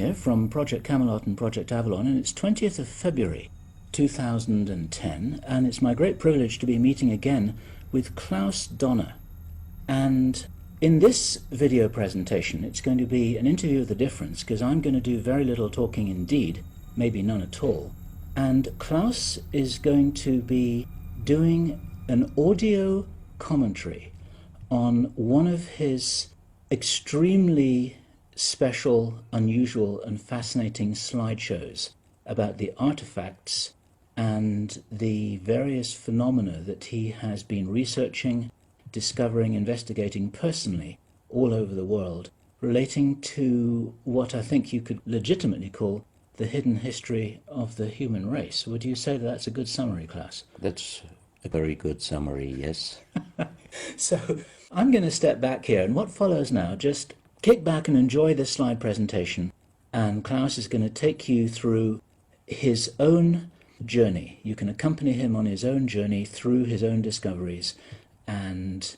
here from Project Camelot and Project Avalon, and it's 20th of February 2010, and it's my great privilege to be meeting again with Klaus Dona. And in this video presentation, it's going to be an interview of the difference, because I'm going to do very little talking indeed, maybe none at all. And Klaus is going to be doing an audio commentary on one of his extremely special, unusual, and fascinating slideshows about the artifacts and the various phenomena that he has been researching, discovering, investigating personally all over the world, relating to what I think you could legitimately call the hidden history of the human race. Would you say that that's a good summary, Klaus? That's a very good summary, yes. So I'm going to step back here, and what follows now, just kick back and enjoy this slide presentation, and Klaus is going to take you through his own journey. You can accompany him on his own journey through his own discoveries. And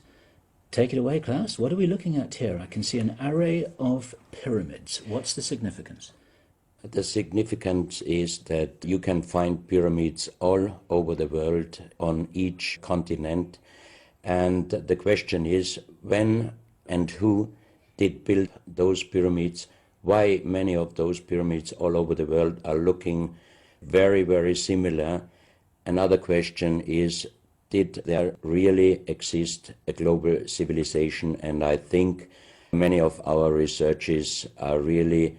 take it away, Klaus. What are we looking at here? I can see an array of pyramids. What's the significance? The significance is that you can find pyramids all over the world, on each continent. And the question is, when and who did build those pyramids? Why many of those pyramids all over the world are looking very, very similar? Another question is, did there really exist a global civilization? And I think many of our researchers are really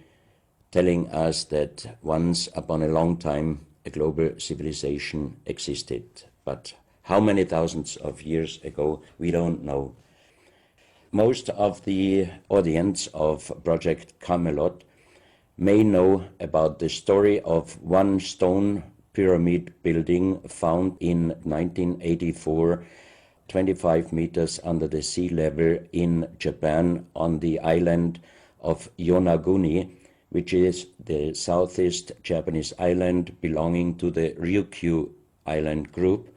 telling us that once upon a long time a global civilization existed. But how many thousands of years ago, we don't know. Most of the audience of Project Camelot may know about the story of one stone pyramid building found in 1984, 25 meters under the sea level in Japan, on the island of Yonaguni, which is the southeast Japanese island belonging to the Ryukyu island group.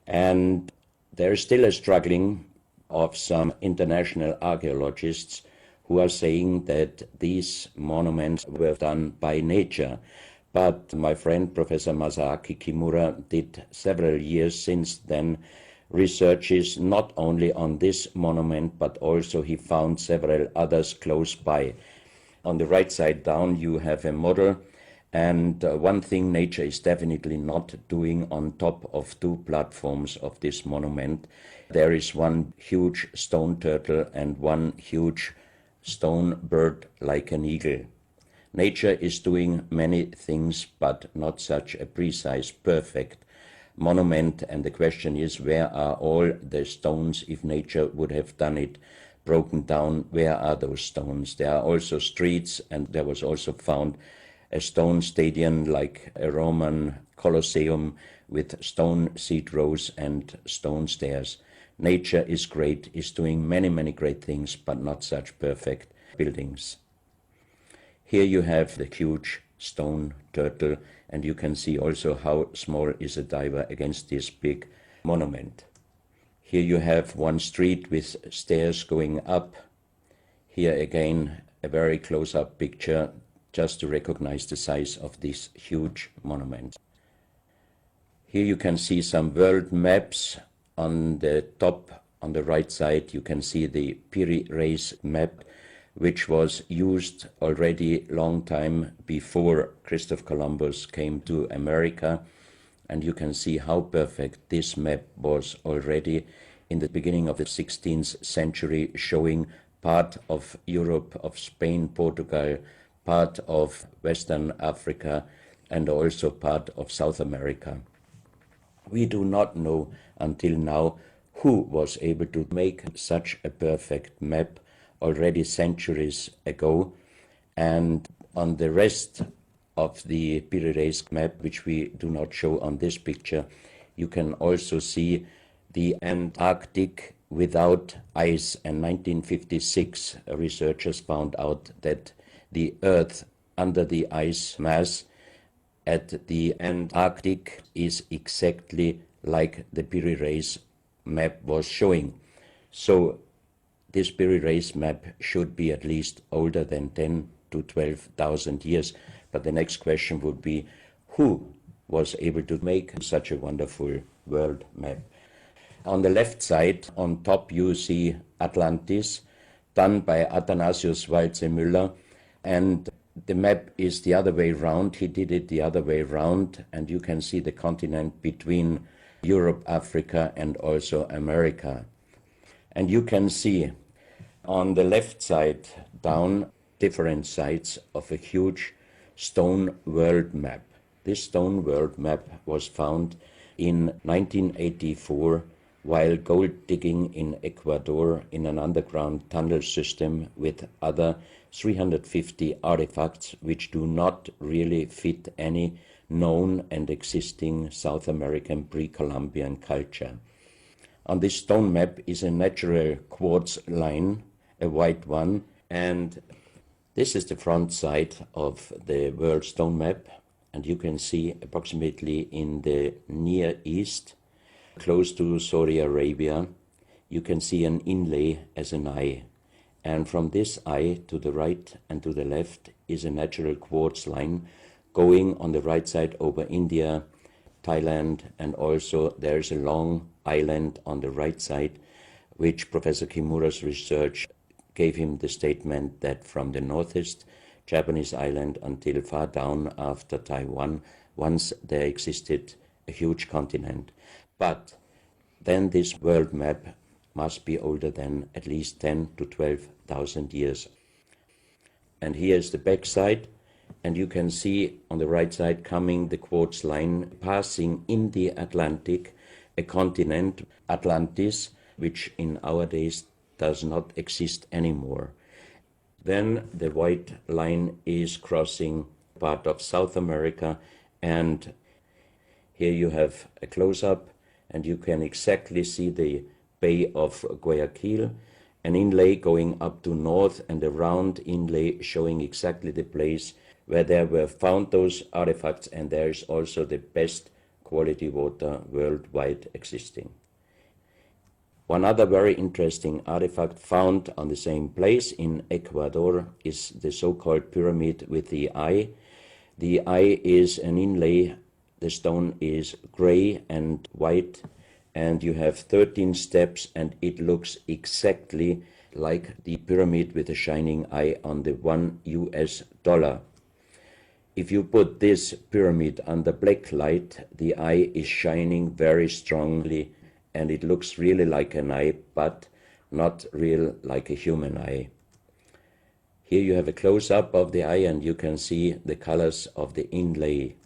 And there is still a struggling of some international archaeologists who are saying that these monuments were done by nature. But my friend Professor Masaaki Kimura did several years since then researches not only on this monument, but also he found several others close by. On the right side down you have a model, and one thing nature is definitely not doing on top of two platforms of this monument. There is one huge stone turtle and one huge stone bird like an eagle. Nature is doing many things, but not such a precise, perfect monument. And the question is, where are all the stones? If nature would have done it broken down, where are those stones? There are also streets, and there was also found a stone stadium like a Roman Colosseum with stone seat rows and stone stairs. Nature is great, is doing many, many great things, but not such perfect buildings. Here you have the huge stone turtle, and you can see also how small is a diver against this big monument. Here you have one street with stairs going up. Here again a very close-up picture just to recognize the size of this huge monument. Here you can see some world maps. On the top, on the right side, you can see the Piri Reis map, which was used already long time before Christopher Columbus came to America. And you can see how perfect this map was already in the beginning of the 16th century, showing part of Europe, of Spain, Portugal, part of Western Africa, and also part of South America. We do not know until now who was able to make such a perfect map already centuries ago. And on the rest of the Piri Reis map, which we do not show on this picture, you can also see the Antarctic without ice. In 1956, researchers found out that the Earth under the ice mass at the Antarctic is exactly like the Piri Reis map was showing. So this Piri Reis map should be at least older than 10 to 12,000 years. But the next question would be, who was able to make such a wonderful world map? On the left side, on top, you see Atlantis, done by Athanasius Waldseemüller, and the map is the other way round. He did it the other way round, and you can see the continent between Europe, Africa, and also America. And you can see on the left side down different sides of a huge stone world map. This stone world map was found in 1984 while gold digging in Ecuador in an underground tunnel system with other 350 artifacts which do not really fit any known and existing South American pre-Columbian culture. On this stone map is a natural quartz line, a white one, and this is the front side of the world stone map, and you can see approximately in the Near East, close to Saudi Arabia, you can see an inlay as an eye. And from this eye to the right and to the left is a natural quartz line going on the right side over India, Thailand, and also there's a long island on the right side, which Professor Kimura's research gave him the statement that from the northeast Japanese island until far down after Taiwan, once there existed a huge continent. But then this world map must be older than at least 10 to 12,000 years. And here is the back side, and you can see on the right side coming the quartz line passing in the Atlantic, a continent, Atlantis, which in our days does not exist anymore. Then the white line is crossing part of South America, and here you have a close-up, and you can exactly see the Bay of Guayaquil, an inlay going up to north, and a round inlay showing exactly the place where there were found those artifacts, and there is also the best quality water worldwide existing. One other very interesting artifact found on the same place in Ecuador is the so-called pyramid with the eye. The eye is an inlay, the stone is gray and white, and you have 13 steps, and it looks exactly like the pyramid with a shining eye on the $1 US. If you put this pyramid under black light, the eye is shining very strongly, and it looks really like an eye, but not real like a human eye. Here you have a close-up of the eye, and you can see the colors of the inlay.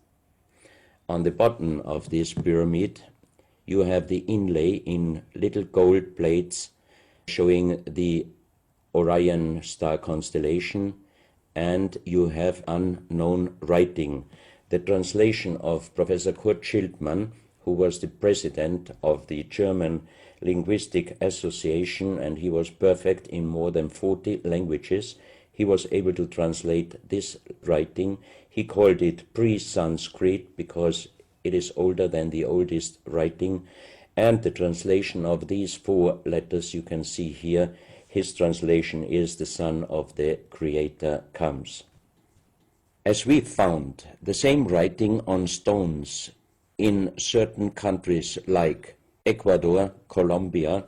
On the bottom of this pyramid, you have the inlay in little gold plates showing the Orion star constellation, and you have unknown writing. The translation of Professor Kurt Schildmann, who was the president of the German Linguistic Association, and he was perfect in more than 40 languages. He was able to translate this writing. He called it pre-Sanskrit because it is older than the oldest writing. And the translation of these 4 letters you can see here, his translation is "the Son of the Creator comes." As we found the same writing on stones in certain countries like Ecuador, Colombia,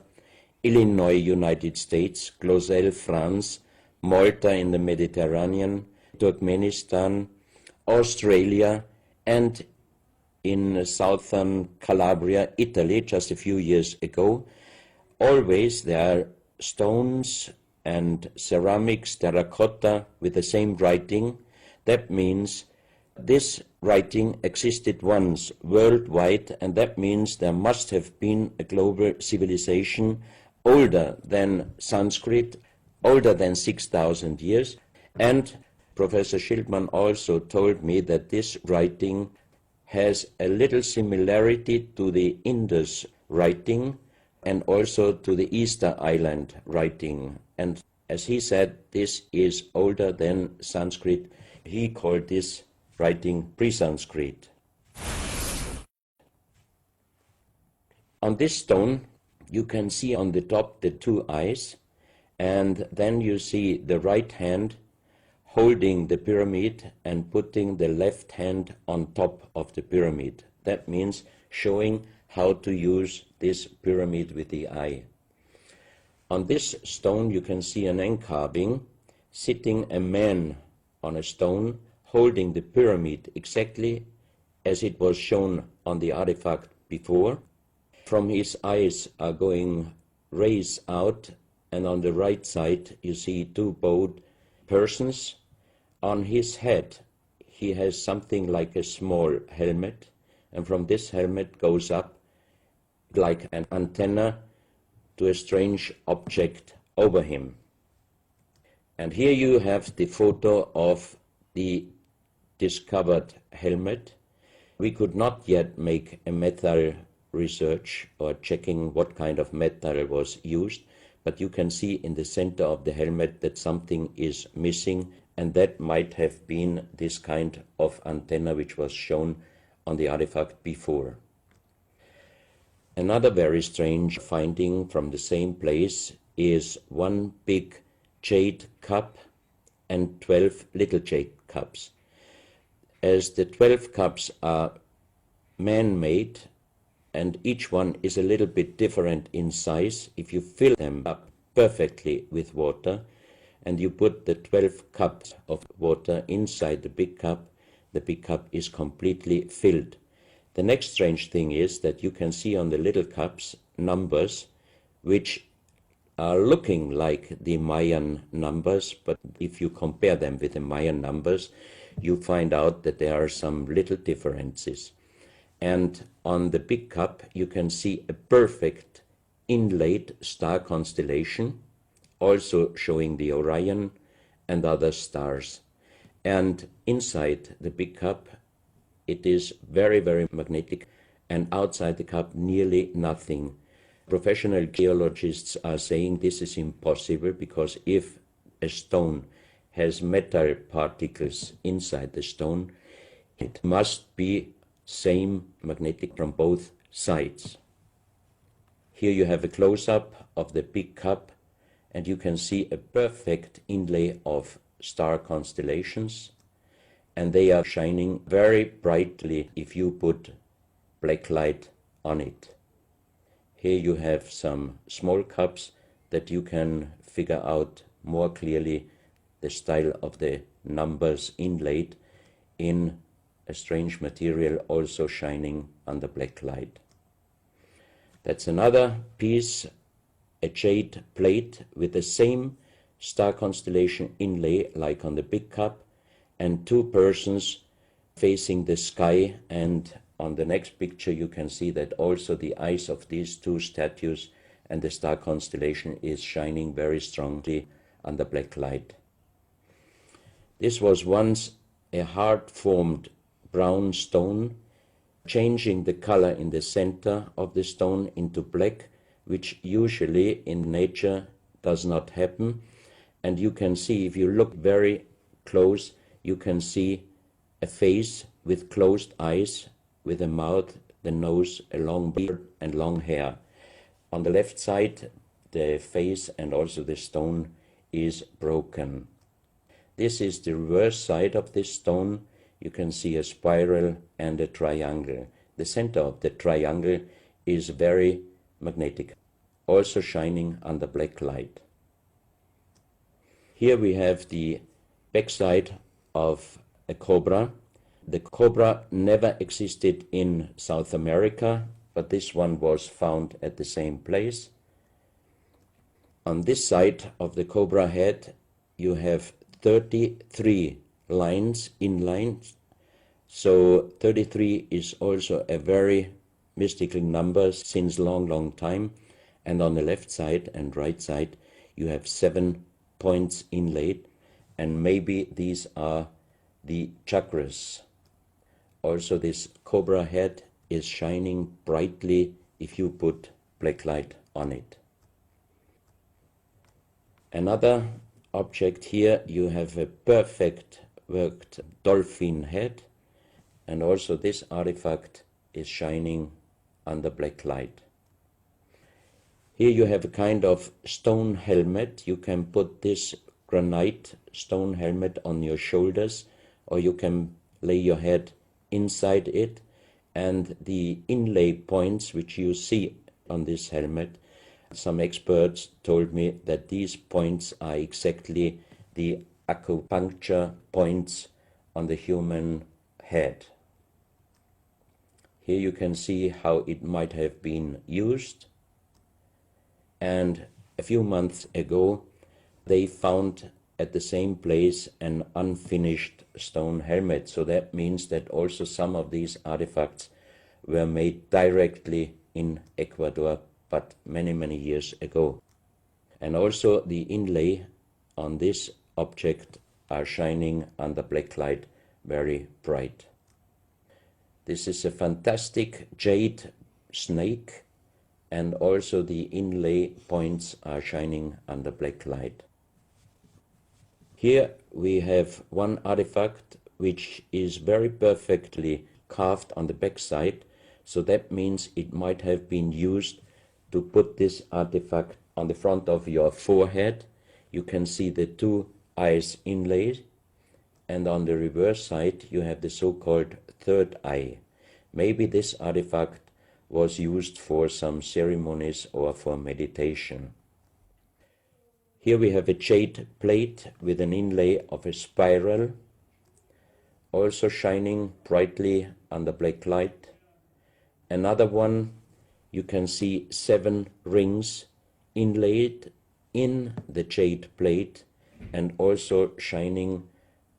Illinois, United States, Clausel, France, Malta in the Mediterranean, Turkmenistan, Australia, and in southern Calabria, Italy, just a few years ago. Always there are stones and ceramics, terracotta, with the same writing. That means this writing existed once worldwide, and that means there must have been a global civilization older than Sanskrit, older than 6,000 years. And Professor Schildmann also told me that this writing has a little similarity to the Indus writing and also to the Easter Island writing. And as he said, this is older than Sanskrit. He called this writing pre-Sanskrit. On this stone, you can see on the top the 2 eyes, and then you see the right hand holding the pyramid and putting the left hand on top of the pyramid. That means showing how to use this pyramid with the eye. On this stone you can see an encarving, sitting a man on a stone holding the pyramid exactly as it was shown on the artifact before. From his eyes are going rays out, and on the right side you see two bowed persons. On his head he has something like a small helmet, and from this helmet goes up like an antenna to a strange object over him. And here you have the photo of the discovered helmet. We could not yet make a metal research or checking what kind of metal was used, but you can see in the center of the helmet that something is missing, and that might have been this kind of antenna which was shown on the artifact before. Another very strange finding from the same place is one big jade cup and 12 little jade cups. As the 12 cups are man-made and each one is a little bit different in size, if you fill them up perfectly with water and you put the 12 cups of water inside the big cup is completely filled. The next strange thing is that you can see on the little cups numbers which are looking like the Mayan numbers, but if you compare them with the Mayan numbers, you find out that there are some little differences. And on the big cup you can see a perfect inlaid star constellation, also showing the Orion and other stars. And inside the big cup it is very, very magnetic, and outside the cup nearly nothing. Professional geologists are saying this is impossible, because if a stone has metal particles inside the stone, it must be same magnetic from both sides. Here you have a close-up of the big cup, and you can see a perfect inlay of star constellations, and they are shining very brightly if you put black light on it. Here you have some small cups that you can figure out more clearly the style of the numbers inlaid in a strange material, also shining under black light. That's another piece, a jade plate with the same star constellation inlay like on the big cup, and two persons facing the sky, and on the next picture you can see that also the eyes of these two statues and the star constellation is shining very strongly under black light. This was once a hard-formed brown stone, changing the color in the center of the stone into black, which usually in nature does not happen. And you can see, if you look very close, you can see a face with closed eyes, with a mouth, the nose, a long beard and long hair. On the left side, the face and also the stone is broken. This is the reverse side of this stone. You can see a spiral and a triangle. The center of the triangle is very magnetic, also shining under black light. Here we have the backside of a cobra. The cobra never existed in South America, but this one was found at the same place. On this side of the cobra head you have 33 lines in lines. So 33 is also a very mystical number since long time. And on the left side and right side you have 7 points inlaid, and maybe these are the chakras. Also this cobra head is shining brightly if you put black light on it. Another object here, you have a perfect worked dolphin head, and also this artifact is shining under black light. Here you have a kind of stone helmet. You can put this granite stone helmet on your shoulders, or you can lay your head inside it, and the inlay points which you see on this helmet, some experts told me that these points are exactly the acupuncture points on the human head. Here you can see how it might have been used, and a few months ago they found at the same place an unfinished stone helmet. So that means that also some of these artifacts were made directly in Ecuador, but many, many years ago. And also the inlay on this object are shining under black light very bright. This is a fantastic jade snake, and also the inlay points are shining under black light. Here we have one artifact which is very perfectly carved on the back side, so that means it might have been used to put this artifact on the front of your forehead. You can see the two eyes inlaid, and on the reverse side you have the so-called third eye. Maybe this artifact was used for some ceremonies or for meditation. Here we have a jade plate with an inlay of a spiral, also shining brightly under black light. Another one, you can see 7 rings inlaid in the jade plate and also shining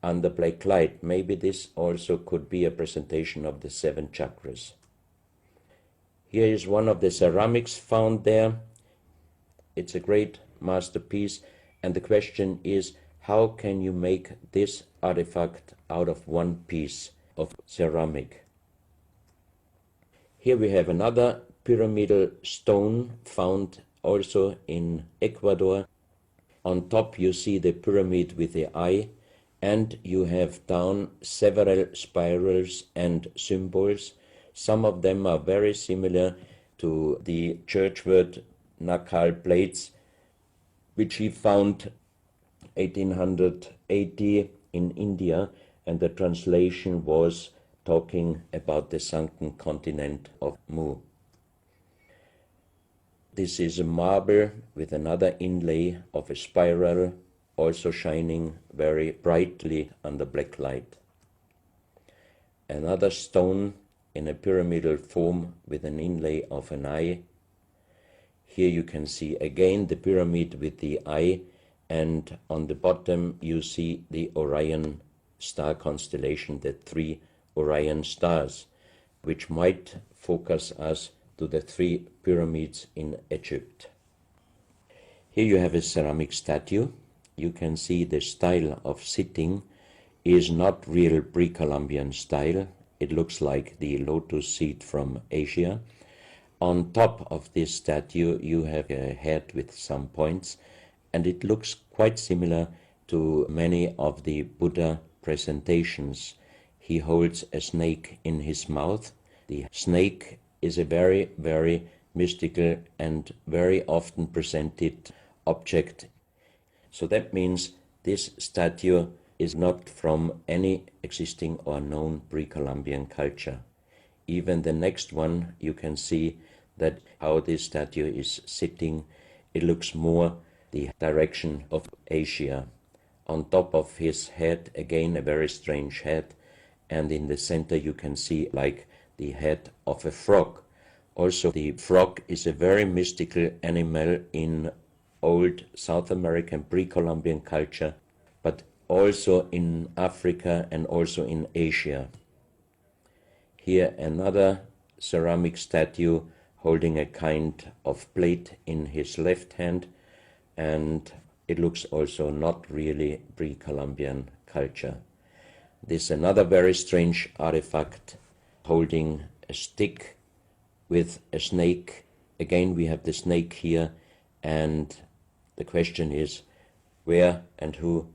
under black light. Maybe this also could be a presentation of the 7 chakras. Here is one of the ceramics found there. It's a great masterpiece, and the question is, how can you make this artifact out of one piece of ceramic? Here we have another pyramidal stone found also in Ecuador. On top you see the pyramid with the eye, and you have down several spirals and symbols. Some of them are very similar to the churchward Nakal plates, which he found 1880 in India, and the translation was talking about the sunken continent of Mu. This is a marble with another inlay of a spiral, also shining very brightly under black light. Another stone in a pyramidal form with an inlay of an eye. Here you can see again the pyramid with the eye, and on the bottom you see the Orion star constellation, the 3 Orion stars, which might focus us to the 3 pyramids in Egypt. Here you have a ceramic statue. You can see the style of sitting is not real pre-Columbian style. It looks like the lotus seat from Asia. On top of this statue you have a head with some points, and it looks quite similar to many of the Buddha presentations. He holds a snake in his mouth. The snake is a very, very mystical and very often presented object. So that means this statue is not from any existing or known pre-Columbian culture. Even the next one, you can see that how this statue is sitting, it looks more the direction of Asia. On top of his head, again a very strange head, and in the center you can see like the head of a frog. Also the frog is a very mystical animal in old South American pre-Columbian culture, but also in Africa and also in Asia. Here another ceramic statue holding a kind of plate in his left hand, and it looks also not really pre-Columbian culture. This is another very strange artifact holding a stick with a snake. Again we have the snake here, and the question is where and who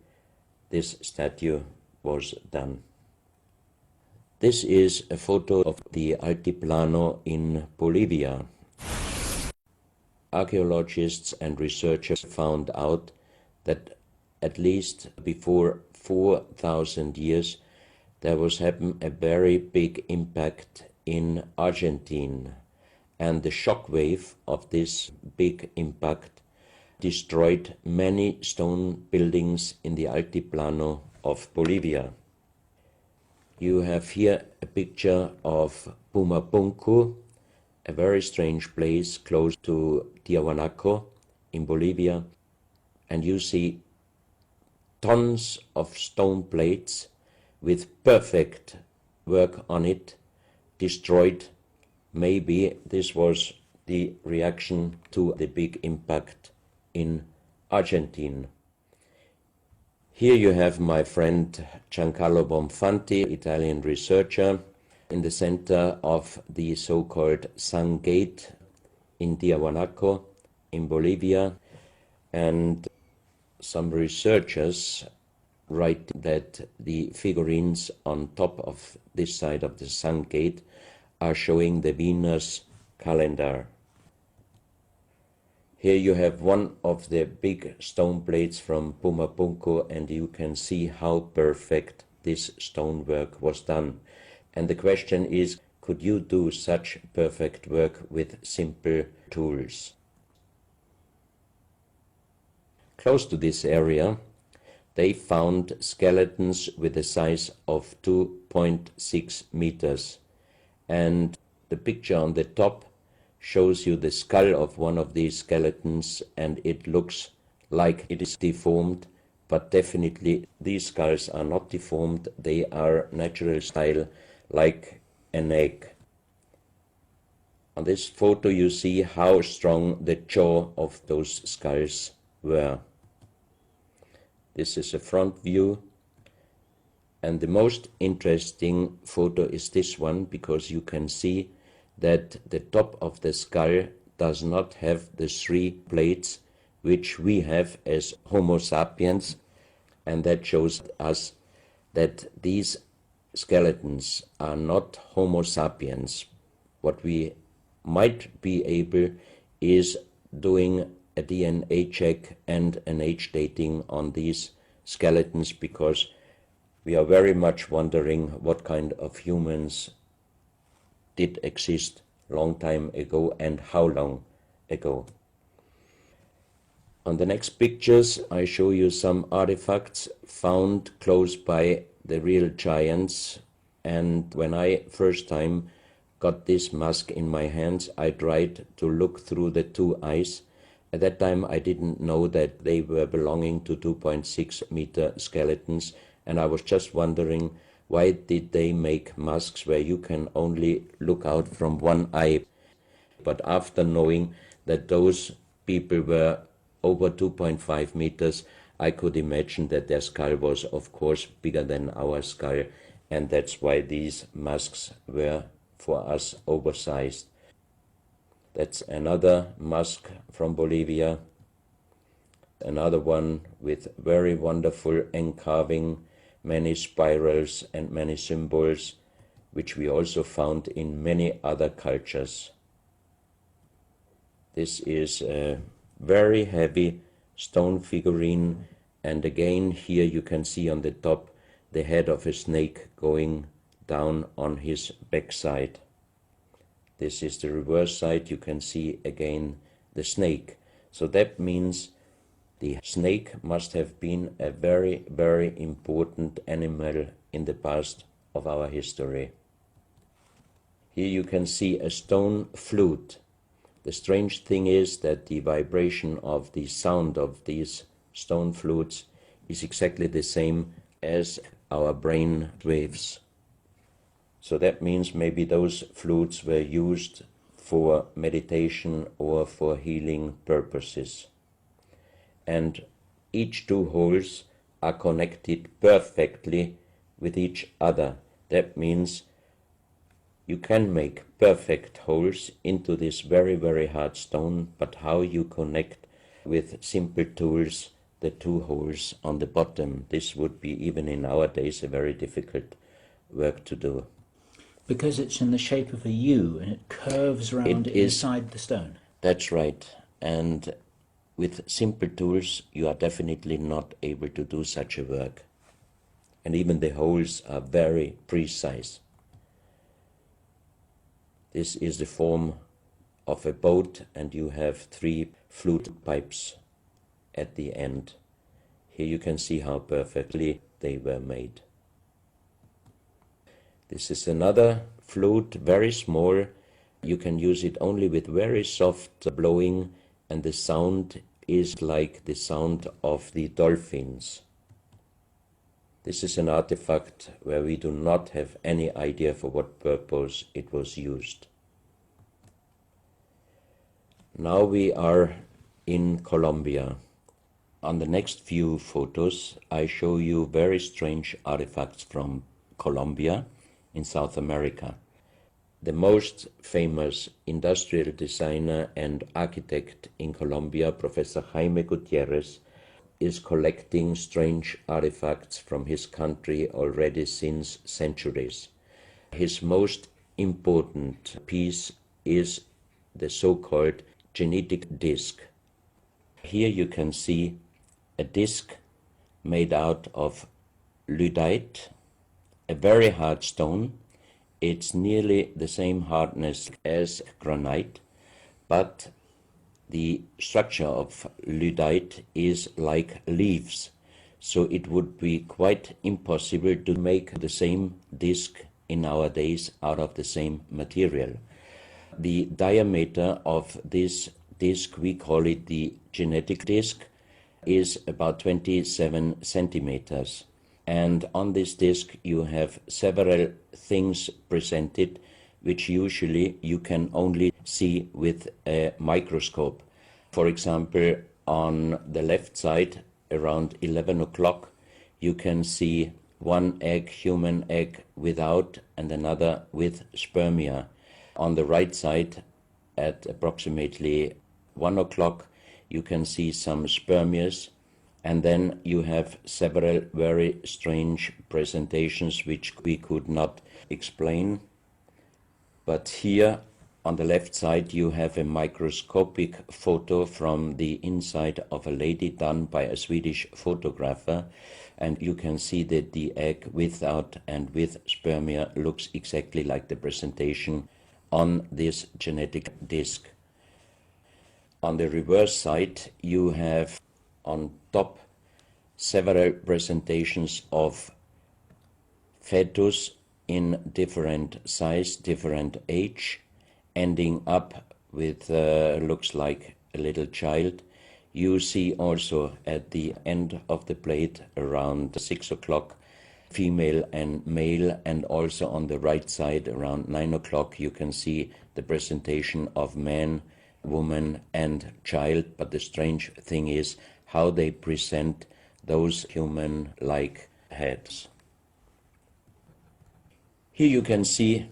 this statue was done. This is a photo of the Altiplano in Bolivia. Archaeologists and researchers found out that at least before 4,000 years, there was happen a very big impact in Argentina, and the shock wave of this big impact destroyed many stone buildings in the Altiplano of Bolivia. You have here a picture of Pumapunku, a very strange place close to Tiahuanaco in Bolivia, and you see tons of stone plates with perfect work on it destroyed. Maybe this was the reaction to the big impact in Argentina. Here you have my friend Giancarlo Bonfanti, Italian researcher, in the center of the so-called Sun Gate in Tiahuanaco in Bolivia, and some researchers write that the figurines on top of this side of the Sun Gate are showing the Venus calendar. Here you have one of the big stone plates from Pumapunku, and you can see how perfect this stonework was done. And the question is, could you do such perfect work with simple tools? Close to this area, they found skeletons with a size of 2.6 meters. And the picture on the top shows you the skull of one of these skeletons, and it looks like it is deformed, but definitely these skulls are not deformed. They are natural style, like an egg. On this photo you see how strong the jaw of those skulls were. This is a front view, and the most interesting photo is this one, because you can see that the top of the skull does not have the three plates which we have as Homo sapiens, and that shows us that these skeletons are not Homo sapiens. What we might be able is doing a DNA check and an age dating on these skeletons, because we are very much wondering what kind of humans did exist long time ago and how long ago. On the next pictures I show you some artifacts found close by the real giants, and when I first time got this mask in my hands, I tried to look through the two eyes. At that time I didn't know that they were belonging to 2.6 meter skeletons, and I was just wondering, why did they make masks where you can only look out from one eye? But after knowing that those people were over 2.5 meters, I could imagine that their skull was of course bigger than our skull, and that's why these masks were for us oversized. That's another mask from Bolivia, another one with very wonderful encarving, many spirals and many symbols, which we also found in many other cultures. This is a very heavy stone figurine, and again here you can see on the top the head of a snake going down on his backside. This is the reverse side. You can see again the snake. So that means the snake must have been a very, very important animal in the past of our history. Here you can see a stone flute. The strange thing is that the vibration of the sound of these stone flutes is exactly the same as our brain waves. So that means maybe those flutes were used for meditation or for healing purposes. And each two holes are connected perfectly with each other. That means you can make perfect holes into this very, very hard stone, but how you connect with simple tools the two holes on the bottom, this would be even in our days a very difficult work to do. Because it's in the shape of a U and it curves around inside the stone. That's right. And with simple tools you are definitely not able to do such a work. And even the holes are very precise. This is the form of a boat, and you have 3 flute pipes at the end. Here you can see how perfectly they were made. This is another flute, very small. You can use it only with very soft blowing, and the sound is like the sound of the dolphins. This is an artifact where we do not have any idea for what purpose it was used. Now we are in Colombia. On the next few photos, I show you very strange artifacts from Colombia in South America. The most famous industrial designer and architect in Colombia, Professor Jaime Gutierrez, is collecting strange artifacts from his country already since centuries. His most important piece is the so-called genetic disc. Here you can see a disc made out of lyddite, a very hard stone. It's nearly the same hardness as granite, but the structure of lyddite is like leaves, so it would be quite impossible to make the same disc in our days out of the same material. The diameter of this disc, we call it the genetic disc, is about 27 centimeters. And on this disc you have several things presented which usually you can only see with a microscope. For example, on the left side, around 11 o'clock, you can see one egg, human egg, without, and another with spermia. On the right side, at approximately 1 o'clock, you can see some spermias, and then you have several very strange presentations which we could not explain. But here on the left side you have a microscopic photo from the inside of a lady done by a Swedish photographer, and you can see that the egg without and with spermia looks exactly like the presentation on this genetic disc. On the reverse side you have on top several presentations of fetus in different size, different age, ending up with looks like a little child. You see also at the end of the plate around 6 o'clock female and male, and also on the right side around 9 o'clock you can see the presentation of man, woman and child. But the strange thing is how they present those human-like heads. Here you can see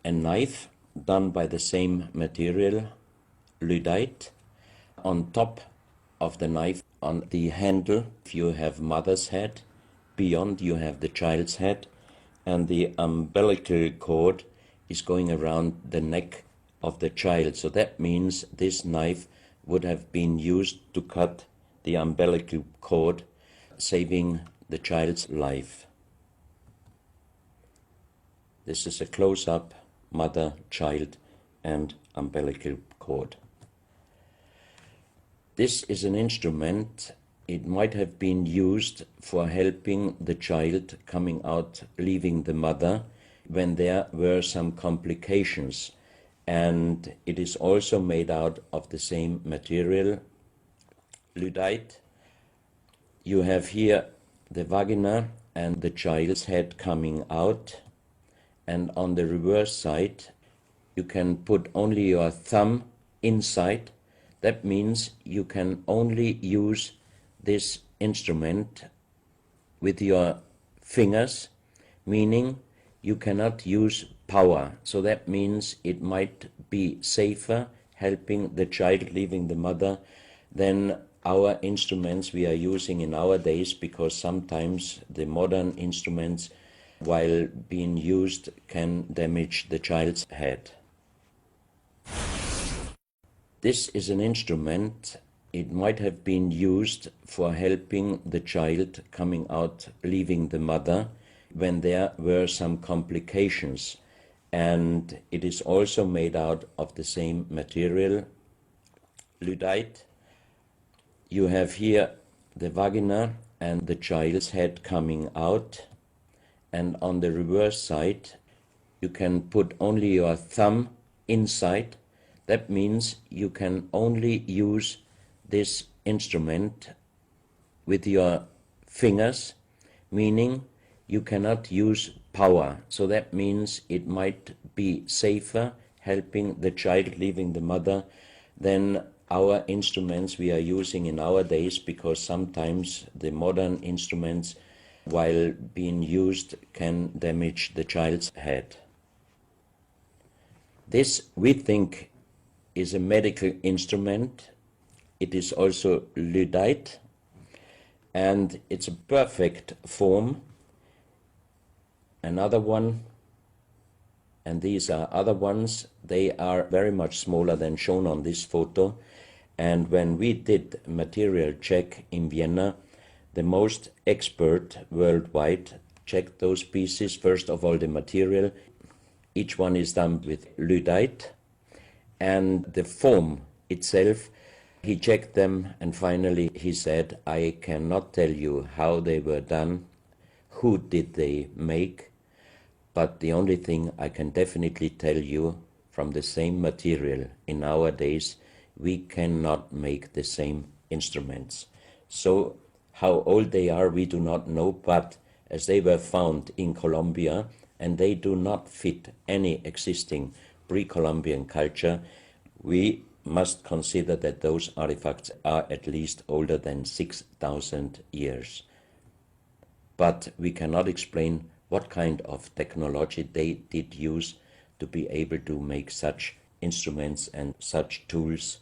a knife done by the same material, lyddite. On top of the knife, on the handle, you have mother's head. Beyond you have the child's head, and the umbilical cord is going around the neck of the child. So that means this knife would have been used to cut the umbilical cord, saving the child's life. This is a close-up mother, child, and umbilical cord. This is an instrument. It might have been used for helping the child coming out, leaving the mother, when there were some complications. And it is also made out of the same material, lyddite. You have here the vagina and the child's head coming out. And on the reverse side, you can put only your thumb inside. That means you can only use this instrument with your fingers, meaning you cannot use power. So that means it might be safer helping the child leaving the mother than our instruments we are using in our days, because sometimes the modern instruments, while being used, can damage the child's head. This is an instrument It might have been used for helping the child coming out, leaving the mother, when there were some complications. And it is also made out of the same material, Luddite. You have here the vagina and the child's head coming out, and on the reverse side you can put only your thumb inside. That means you can only use this instrument with your fingers, meaning you cannot use power. So that means it might be safer helping the child leaving the mother than our instruments we are using in our days, because sometimes the modern instruments, while being used, can damage the child's head. This, we think, is a medical instrument. It is also Luddite, and it's a perfect form. Another one, and these are other ones, they are very much smaller than shown on this photo. And when we did material check in Vienna, the most expert worldwide checked those pieces. First of all, the material. Each one is done with Luddite, and the form itself, he checked them, and finally he said, I cannot tell you how they were done, who did they make, but the only thing I can definitely tell you, from the same material in our days, we cannot make the same instruments. So how old they are, we do not know, but as they were found in Colombia, and they do not fit any existing pre-Columbian culture, we must consider that those artifacts are at least older than 6,000 years. But we cannot explain what kind of technology they did use to be able to make such instruments and such tools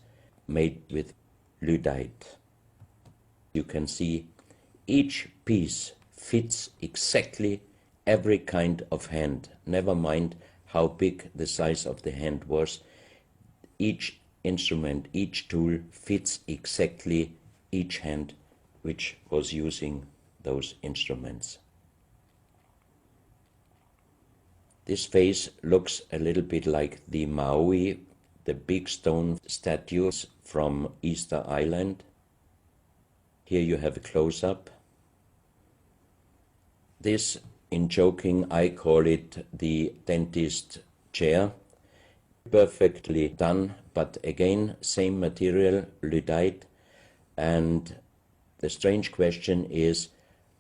made with Luddite. You can see each piece fits exactly every kind of hand, never mind how big the size of the hand was. Each instrument, each tool fits exactly each hand which was using those instruments. This face looks a little bit like the Maui, the big stone statues from Easter Island. Here you have a close-up. This, in joking, I call it the dentist chair. Perfectly done, but again, same material, Luddite. And the strange question is,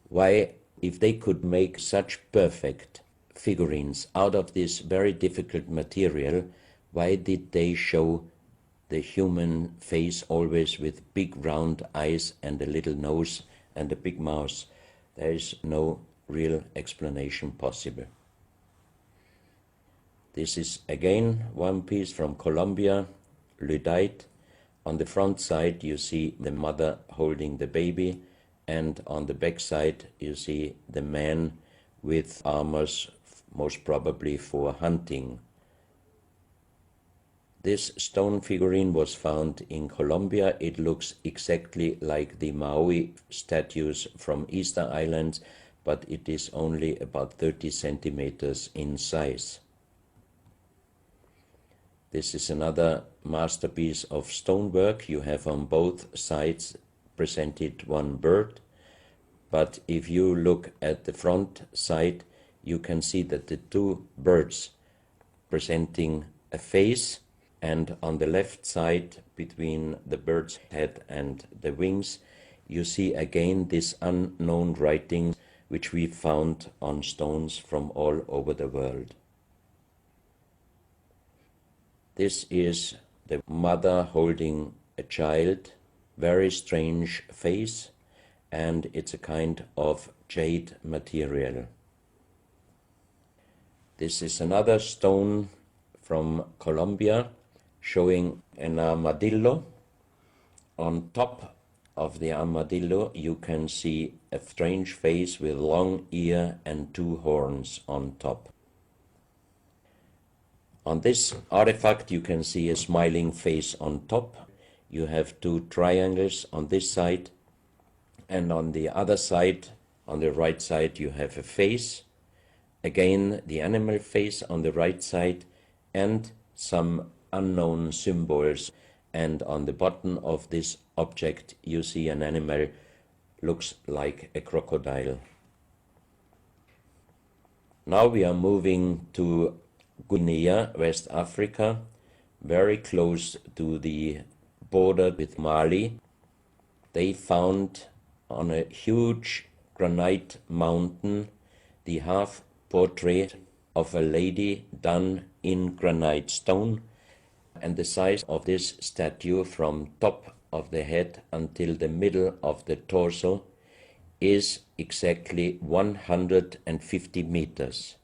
why, if they could make such perfect figurines out of this very difficult material, why did they show the human face always with big round eyes and a little nose and a big mouth? There is no real explanation possible. This is again one piece from Colombia, Luddite. On the front side you see the mother holding the baby, and on the back side you see the man with armors, most probably for hunting. This stone figurine was found in Colombia. It looks exactly like the Maui statues from Easter Islands, but it is only about 30 centimeters in size. This is another masterpiece of stonework. You have on both sides presented one bird, but if you look at the front side, you can see that the two birds presenting a face, and on the left side, between the bird's head and the wings, you see again this unknown writing which we found on stones from all over the world. This is the mother holding a child, very strange face, and it's a kind of jade material. This is another stone from Colombia showing an armadillo. On top of the armadillo you can see a strange face with long ear and two horns on top. On this artifact you can see a smiling face on top. you have two triangles on this side, and on the other side, on the right side, you have a face. Again, the animal face on the right side, and some unknown symbols. And on the bottom of this object, you see an animal, looks like a crocodile. Now we are moving to Guinea, West Africa, very close to the border with Mali. They found on a huge granite mountain the half portrait of a lady done in granite stone, and the size of this statue from top of the head until the middle of the torso is exactly 150 meters.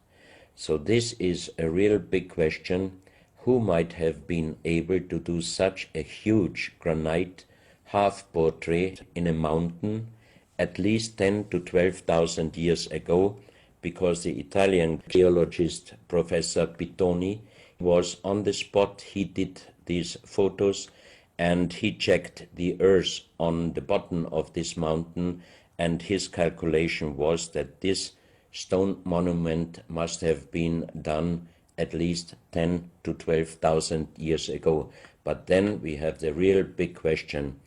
So this is a real big question. Who might have been able to do such a huge granite half-portrait in a mountain at least 10 to 12,000 years ago, because the Italian geologist Professor Pittoni was on the spot. He did these photos and he checked the earth on the bottom of this mountain, and his calculation was that this stone monument must have been done at least 10 to 12,000 years ago. But then we have the real big question: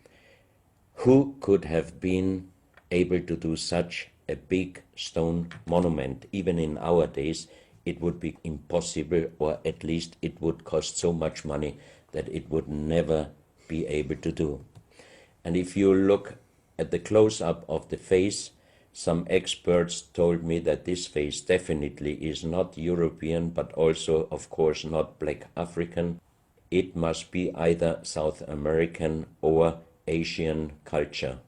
who could have been able to do such a big stone monument? Even in our days, it would be impossible, or at least it would cost so much money that it would never be able to do. And if you look at the close-up of the face, some experts told me that this face definitely is not European, but also, of course, not black African. It must be either South American or Asian culture.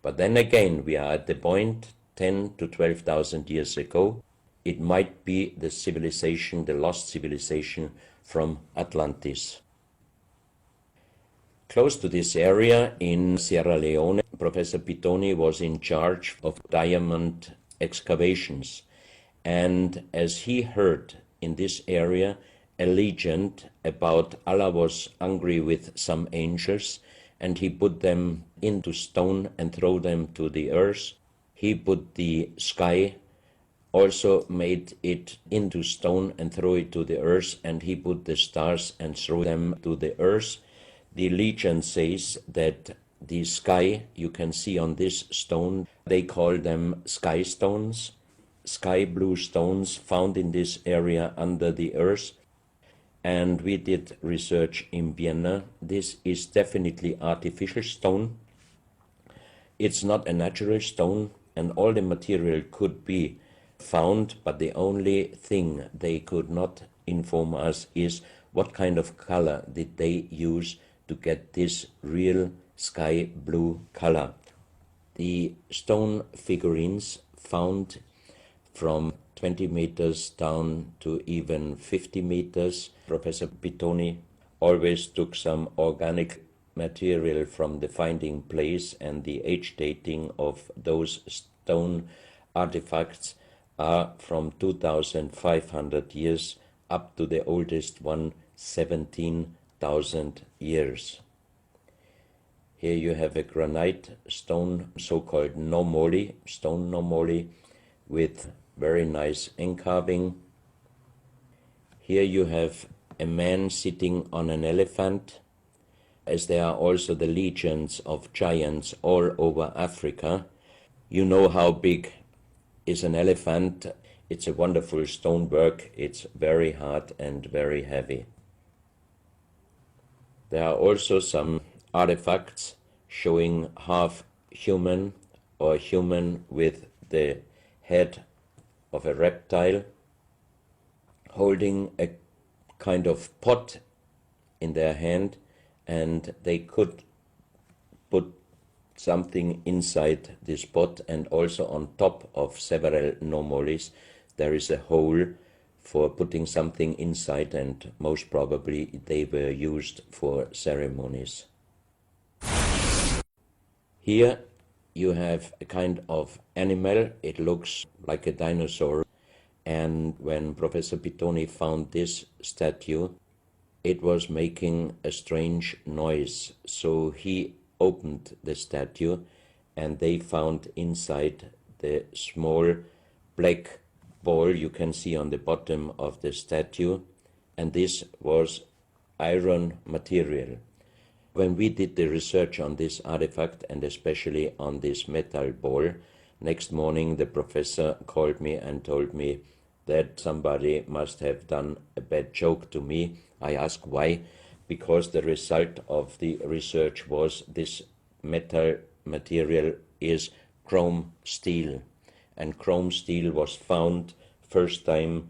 But then again, we are at the point 10 to 12,000 years ago. It might be the civilization, the lost civilization from Atlantis. Close to this area in Sierra Leone, Professor Pittoni was in charge of diamond excavations. And as he heard in this area a legend about Allah was angry with some angels, and he put them into stone and throw them to the earth. He put the sky, also made it into stone and throw it to the earth, and he put the stars and throw them to the earth. The legend says that the sky you can see on this stone, they call them sky stones, sky blue stones found in this area under the earth. And we did research in Vienna. This is definitely artificial stone. It's not a natural stone, and all the material could be found, but the only thing they could not inform us is what kind of color did they use to get this real sky blue color. The stone figurines found from 20 meters down to even 50 meters. Professor Pittoni always took some organic material from the finding place, and the age dating of those stone artifacts are from 2,500 years up to the oldest one, 17,000 years. Here you have a granite stone, so-called nomoli, stone nomoli, with very nice encarving. Here you have a man sitting on an elephant. As there are also the legions of giants all over Africa, you know how big is an elephant. It's a wonderful stonework. It's very hard and very heavy. There are also some artifacts showing half human or human with the head of a reptile, holding a kind of pot in their hand, and they could put something inside this pot, and also on top of several nomolis there is a hole for putting something inside, and most probably they were used for ceremonies. Here you have a kind of animal. It looks like a dinosaur, and when Professor Pittoni found this statue, it was making a strange noise. So he opened the statue and they found inside the small black ball you can see on the bottom of the statue, and this was iron material. When we did the research on this artifact and especially on this metal ball, next morning the professor called me and told me that somebody must have done a bad joke to me. I asked why, because the result of the research was this metal material is chrome steel, and chrome steel was found first time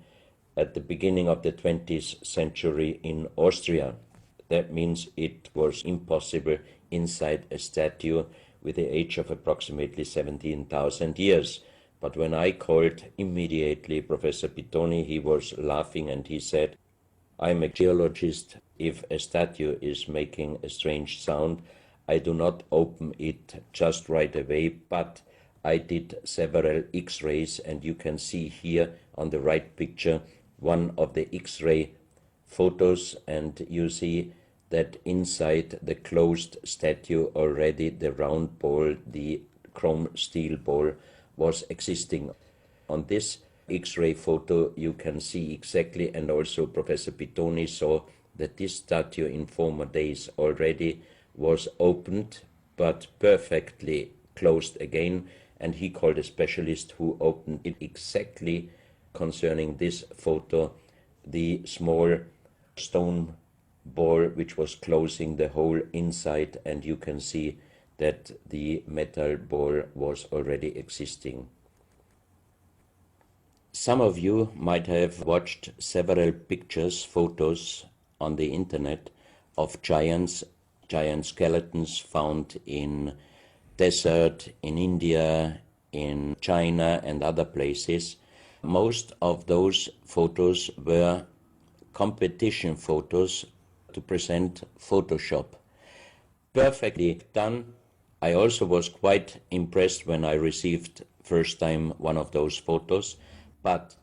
at the beginning of the 20th century in Austria. That means it was impossible inside a statue with the age of approximately 17,000 years. But when I called immediately Professor Pittoni, he was laughing and he said, I'm a geologist. If a statue is making a strange sound, I do not open it just right away, but I did several X-rays, and you can see here on the right picture one of the X-ray photos, and you see that inside the closed statue already the round ball, the chrome steel ball, was existing. On this X-ray photo you can see exactly, and also Professor Pittoni saw that this statue in former days already was opened but perfectly closed again, and he called a specialist who opened it exactly concerning this photo, the small stone ball which was closing the whole inside, and you can see that the metal ball was already existing. Some of you might have watched several pictures, photos on the internet of giant skeletons found in desert, in India, in China and other places. Most of those photos were competition photos to present Photoshop. Perfectly done. I also was quite impressed when I received first time one of those photos, but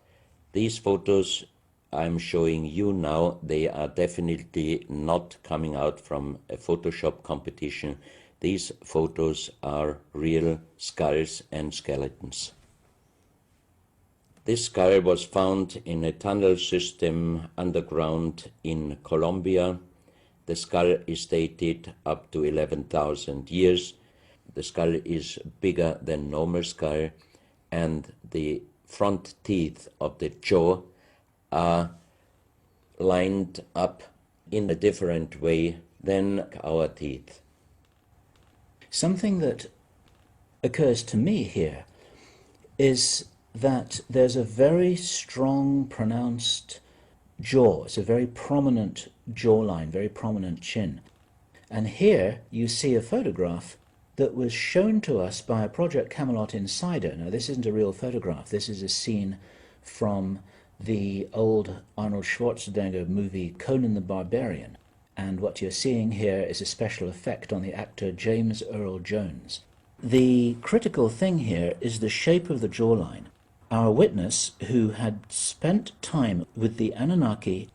these photos I'm showing you now, they are definitely not coming out from a Photoshop competition. These photos are real skulls and skeletons. This skull was found in a tunnel system underground in Colombia. The skull is dated up to 11,000 years. The skull is bigger than normal skull, and the front teeth of the jaw are lined up in a different way than our teeth. Something that occurs to me here is that there's a very strong, pronounced jaw. It's a very prominent jawline, very prominent chin. And here you see a photograph that was shown to us by a Project Camelot insider. Now, this isn't a real photograph. This is a scene from the old Arnold Schwarzenegger movie Conan the Barbarian. And what you're seeing here is a special effect on the actor James Earl Jones. The critical thing here is the shape of the jawline. Our witness, who had spent time with the Anunnaki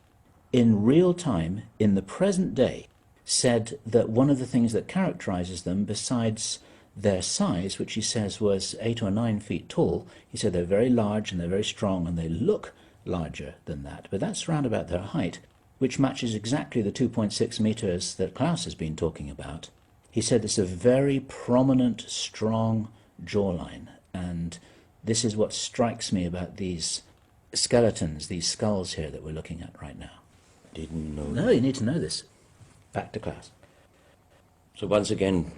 in real time, in the present day, said that one of the things that characterizes them, besides their size, which he says was 8 or 9 feet tall, he said they're very large and they're very strong and they look larger than that. But that's round about their height, which matches exactly the 2.6 meters that Klaus has been talking about. He said it's a very prominent, strong jawline, and this is what strikes me about these skeletons, these skulls here that we're looking at right now. Didn't know. No, you need to know this. Back to Klaus. So once again,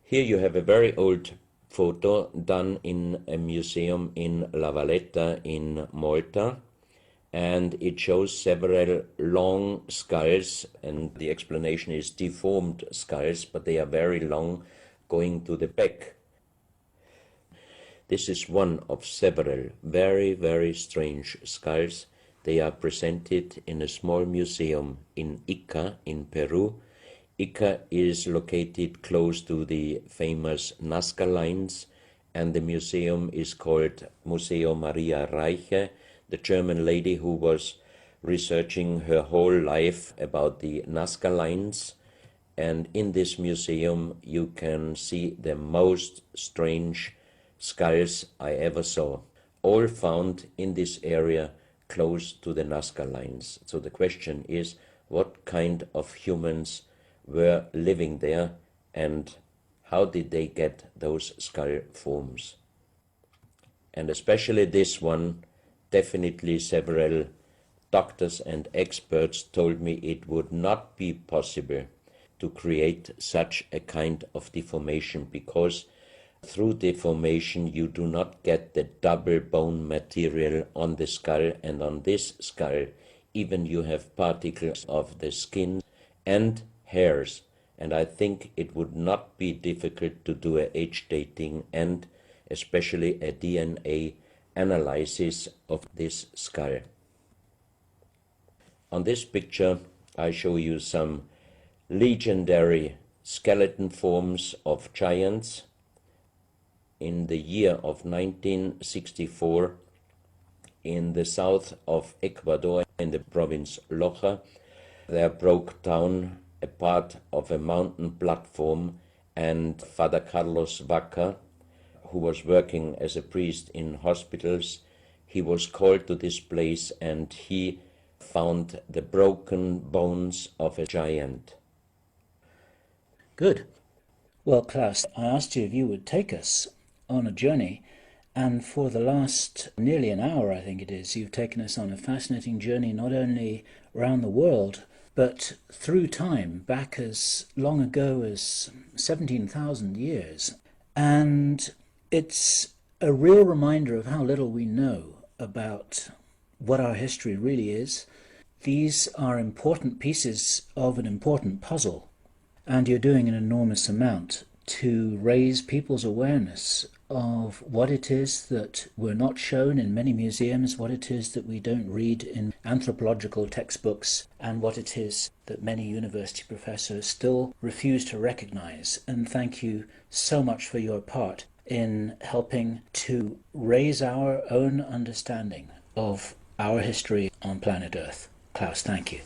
here you have a very old photo done in a museum in La Valletta in Malta, and it shows several long skulls, and the explanation is deformed skulls, but they are very long, going to the back. This is one of several very, very strange skulls. They are presented in a small museum in Ica in Peru. Ica is located close to the famous Nazca lines, and the museum is called Museo Maria Reiche. The German lady who was researching her whole life about the Nazca lines. And in this museum, you can see the most strange skulls I ever saw, all found in this area close to the Nazca lines. So the question is, what kind of humans were living there and how did they get those skull forms? And especially this one, definitely several doctors and experts told me it would not be possible to create such a kind of deformation, because through deformation you do not get the double bone material on the skull, and on this skull even you have particles of the skin and hairs, and I think it would not be difficult to do a age dating and especially a DNA analysis of this skull. On this picture I show you some legendary skeleton forms of giants. In the year of 1964, in the south of Ecuador, in the province Loja, there broke down a part of a mountain platform, and Father Carlos Vaca, who was working as a priest in hospitals, he was called to this place and he found the broken bones of a giant. Good. Well, Klaus, I asked you if you would take us on a journey, and for the last nearly an hour, I think it is, you've taken us on a fascinating journey not only around the world, but through time, back as long ago as 17,000 years. And it's a real reminder of how little we know about what our history really is. These are important pieces of an important puzzle, and you're doing an enormous amount to raise people's awareness of what it is that we're not shown in many museums, what it is that we don't read in anthropological textbooks, and what it is that many university professors still refuse to recognize. And thank you so much for your part in helping to raise our own understanding of our history on planet Earth. Klaus, thank you.